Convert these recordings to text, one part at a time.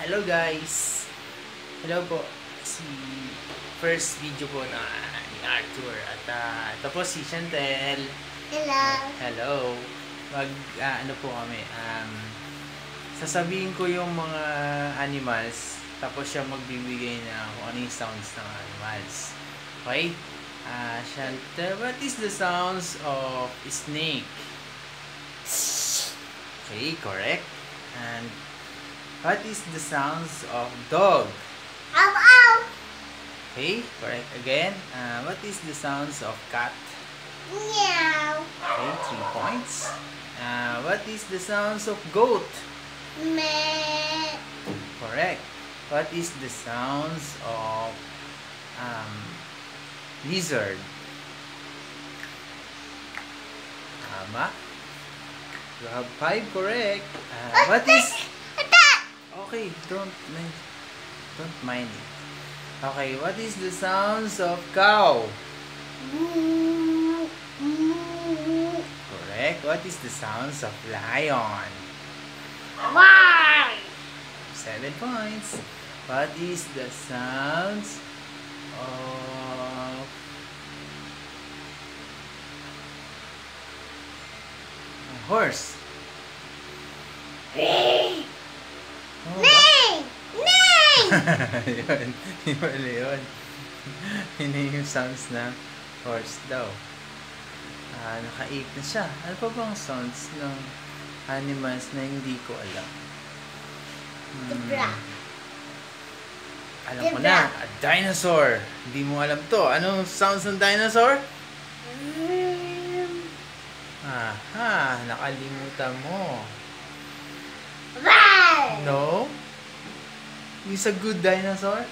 Hello guys! Hello po. Si first video po na ni Arthur. At ito po si Chantel. Hello. Hello. Ano po kami. Sasabihin ko yung mga animals. Tapos siya magbibigay na kung ano yung sounds ng animals. Okay? Chantel, what is the sounds of snake? Okay, correct. And what is the sounds of dog? Ow, ow. Okay, correct again. What is the sounds of cat? Meow. Okay, 3 points. What is the sounds of goat? Meh. Correct. What is the sounds of lizard? Tama. You have 5 correct. What is... Okay, don't mind it. Okay, what is the sounds of cow? Correct. What is the sounds of lion? Why? 7 points. What is the sounds of a horse? Oh, Nay! Nay! yun. Yun. Yun yung sounds na horse daw. Naka-8 na siya. Ano pa bang sounds ng animals na hindi ko alam? Zebra. Alam ko na. A dinosaur. Hindi mo alam to. Anong sounds ng dinosaur? Aha, nakalimutan mo. Wow! No? Yung sa Good Dinosaur?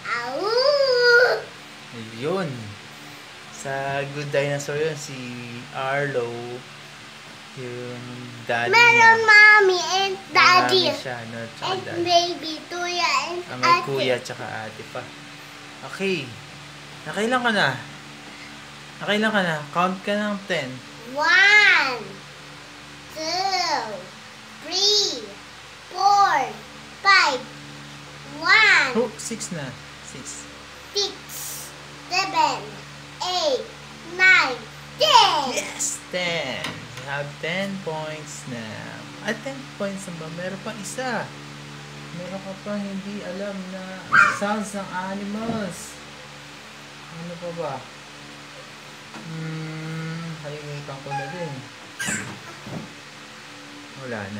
Ow! Yun. Sa Good Dinosaur yun, si Arlo, yung daddy Meron niya. mommy and daddy. Mami siya, no? Tsaka And daddy. baby, tuya and May ate. kuya tsaka ate pa. Okay. Nakailan ka na? Nakailan ka na? Count ka ng 10. 1, 2, 3, 4, 5, 1, Oh, 6 na. 6. 6, 7, 8, 9, 10. Yes! 10. You have 10 points now. 10 points na ba? Meron pa isa. Meron ka pa hindi alam na sounds ng animals. Ano pa ba? Kalimutan ko na din. Wala na.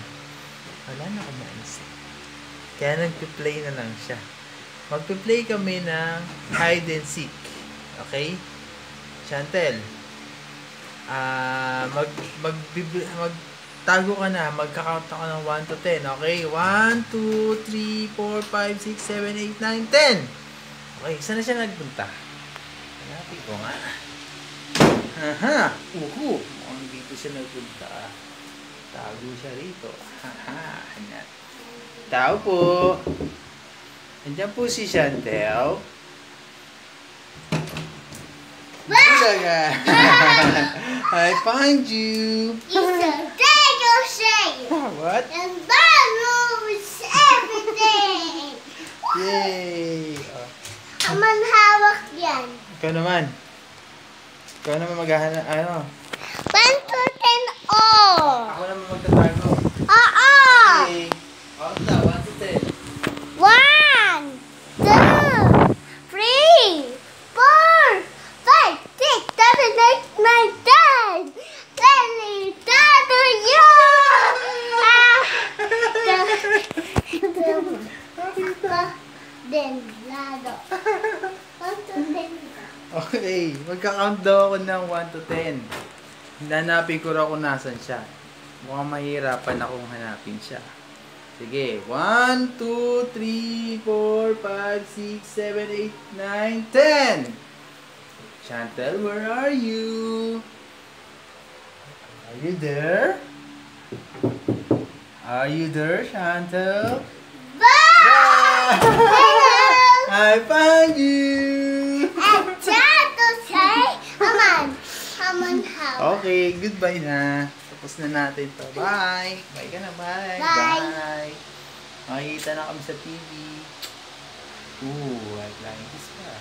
Wala na akong maisip. Kaya nagpe-play na lang siya. Magpe-play kami ng hide and seek. Okay? Chantel, magtago ka na. Magka-count ako ng 1 to 10. Okay? 1, 2, 3, 4, 5, 6, 7, 8, 9, 10. Okay, saan na siya nagpunta? Hanapin ko nga. Aha! Uhu! Mukhang dito siya nagpunta. Tago siya rito. Haha! Tao po! Andiyan po si Chantel. Bulaga! I find you! It's a dinosaur. What? And that moves everything. Yay! Oh. Aman hawak yan. Ikaw naman. Ikaw naman maghahanap. Ano? 1 to 10 all. Ako naman magtatago. Oo. Okay. Count na. 1 to 10. 1, 2, 3, 4, 5, 6, 7, 8, 9, 10. Delicado yun! Denlado. 1 to 10. Okay. Magka-count daw ako ng 1 to 10. Hanapin ko raw kung nasan siya. Mukhang mahirapan akong hanapin siya. Sige. 1, 2, 3, 4, 5, 6, 7, 8, 9, 10. Chantel, where are you? Are you there? Are you there, Chantel? I found you! Aman hawak. Okay, goodbye na. Tapos na natin to. Bye! Bye ka na, bye! Bye. Bye! Makikita na kami sa TV. Ooh, like flying kiss pa.